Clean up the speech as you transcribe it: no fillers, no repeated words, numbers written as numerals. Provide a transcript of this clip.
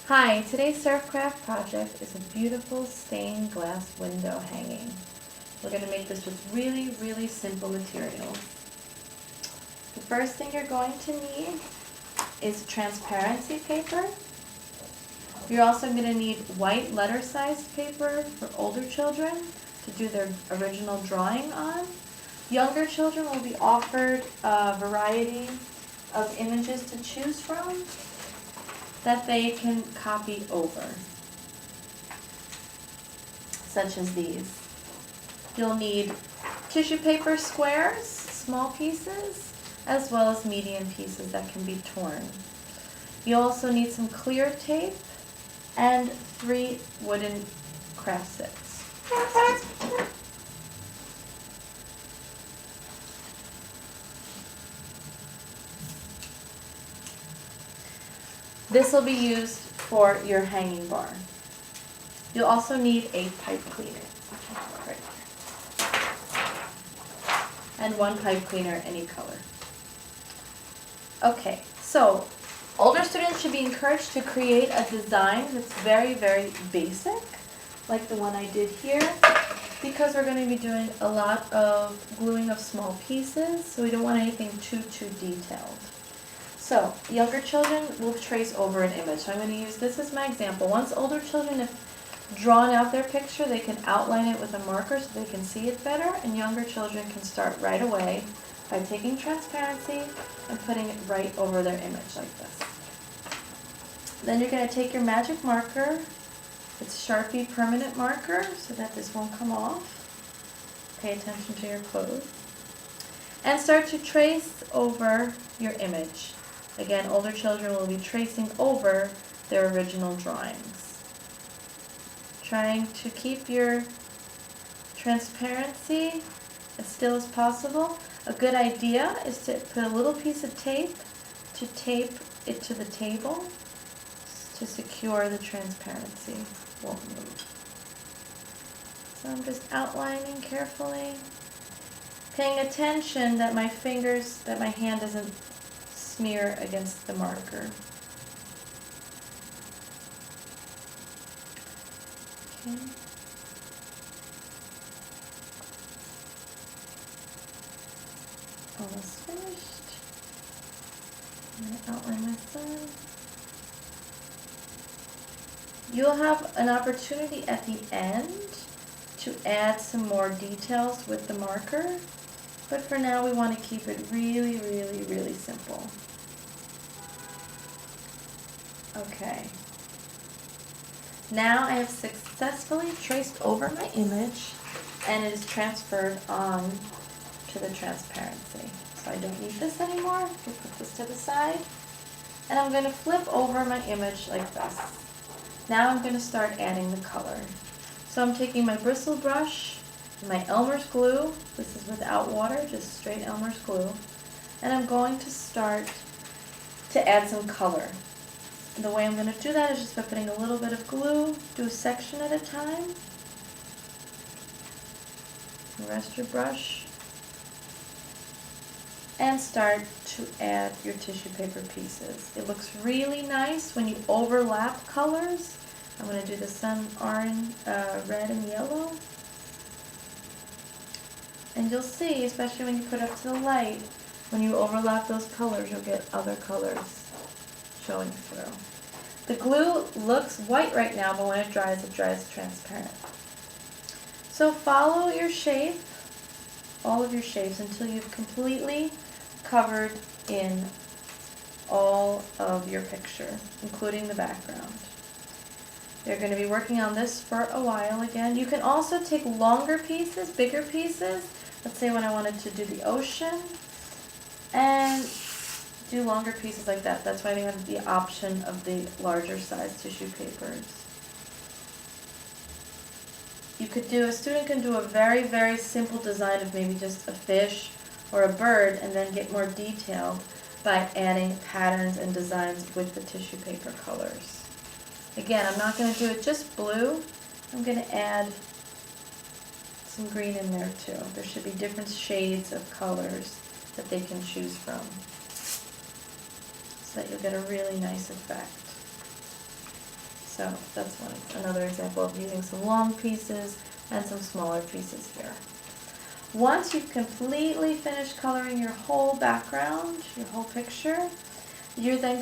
Hi, today's surfcraft project is a beautiful stained glass window hanging. We're going to make this with really, really simple materials. The first thing you're going to need is transparency paper. You're also going to need white letter-sized paper for older children to do their original drawing on. Younger children will be offered a variety of images to choose from that they can copy over, such as these. You'll need tissue paper squares, small pieces, as well as medium pieces that can be torn. You'll also need some clear tape and 3 wooden craft sets. This will be used for your hanging bar. You'll also need a pipe cleaner, right here, and 1 pipe cleaner any color. Okay, so older students should be encouraged to create a design that's very, very basic, like the one I did here, because we're going to be doing a lot of gluing of small pieces, so we don't want anything too detailed. So, younger children will trace over an image. So I'm going to use this as my example. Once older children have drawn out their picture, they can outline it with a marker so they can see it better, and younger children can start right away by taking transparency and putting it right over their image like this. Then you're going to take your magic marker. It's Sharpie permanent marker so that this won't come off. Pay attention to your clothes. And start to trace over your image. Again, older children will be tracing over their original drawings. Trying to keep your transparency as still as possible. A good idea is to put a little piece of tape to tape it to the table to secure the transparency. Won't move. So I'm just outlining carefully, paying attention that my hand doesn't smear against the marker. Okay. Almost finished. I'm going to outline my sun. You'll have an opportunity at the end to add some more details with the marker, but for now we want to keep it really, really, really simple. Okay. Now I have successfully traced over my image and it is transferred on to the transparency. So I don't need this anymore. We'll put this to the side. And I'm going to flip over my image like this. Now I'm going to start adding the color. So I'm taking my bristle brush, my Elmer's glue. This is without water, just straight Elmer's glue. And I'm going to start to add some color. And the way I'm going to do that is just by putting a little bit of glue, do a section at a time. Rest your brush. And start to add your tissue paper pieces. It looks really nice when you overlap colors. I'm going to do the sun orange, red and yellow. And you'll see, especially when you put it up to the light, when you overlap those colors, you'll get other colors showing through. The glue looks white right now, but when it dries transparent. So follow your shape, all of your shapes, until you've completely covered in all of your picture, including the background. You're going to be working on this for a while again. You can also take longer pieces, bigger pieces. Let's say when I wanted to do the ocean, and do longer pieces like that. That's why we have the option of the larger size tissue papers. A student can do a very, very simple design of maybe just a fish or a bird and then get more detailed by adding patterns and designs with the tissue paper colors. Again, I'm not going to do it just blue. I'm going to add some green in there too. There should be different shades of colors that they can choose from. so that you'll get a really nice effect. So that's another example of using some long pieces and some smaller pieces here. Once you've completely finished coloring your whole background, your whole picture, you're then